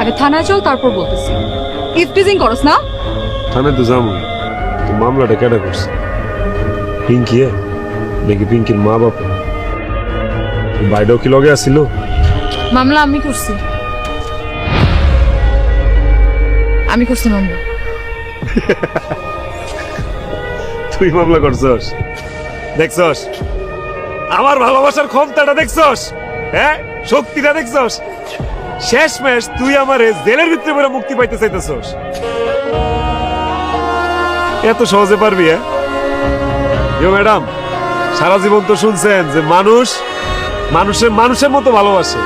আগে থানায় চল, তারপর বলতেছি। ইফটিজিং করস না? থানায় তো যাবো, তো মামলাটা কেটে করছে পিঙ্কি নাকি পিঙ্কির মা বাপ? বাইরেও কি লগে আসছিল? মামলা আমি করছি, আমি করছি মামলা। তুই মামলা করছস? দেখছস আমার ভালোবাসার ক্ষমতাটা? দেখছস? হ্যাঁ, শক্তিটা দেখছস? শেষ মেশ তুই আমারে জেলের ভিতরে পড়ে মুক্তি পাইতে চাইতেছস? এত সহজে পারবি? হ্যাঁ ম্যাডাম, সারা জীবন তো শুনছেন যে মানুষ মানুষের মতো ভালোবাসে।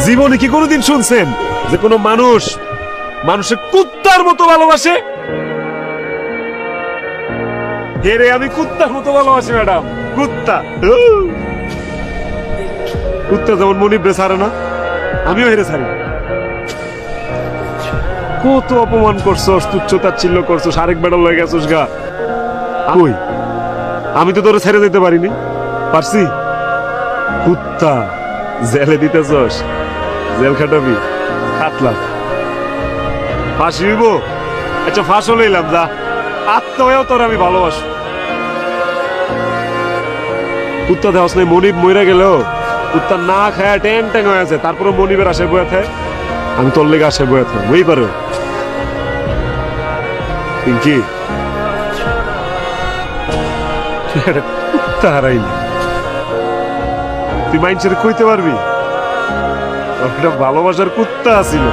জীবনে কি কোনোদিন শুনছেন যে কোনো মানুষের কুত্তার মতো ভালোবাসে? হেরে আমি কুত্তার মতো ভালোবাসি ম্যাডাম, কুত্তা। কুত্তা যেমন মনিবরে ছাড়ে না, আমিও হেরে ছাড়ি। কত অপমান করছস, তুচ্ছতাচ্ছিল্য করছস, আরেক বেড়া লয়ে গেছস গা। কই, আমি তো তোরে ছেড়ে দিতে পারিনি, পারছি? কুত্তা, জেলে দিতেছস, জেল খাটাবি, খাটলাম। ফাঁসি হইব? আচ্ছা ফাঁসও লইলাম, যা। আত্মহয়েও তোর আমি ভালোবাসি। কুত্তা দেওয়াস নাই, মনিব মইরা গেলেও কুত্তা না খায় ট্যাং ট্যাং হয়ে আছে, তারপরে মনিবের আশায় বয়ে থাকে, আমি তোর লেগে আশায় বয়ে থাক, বই পারো। পিঙ্কি, কুত্তা হারাইলি, তুই মাইন্ডসেট কইতে পারবি? একটা ভালোবাসার কুত্তা আছিল।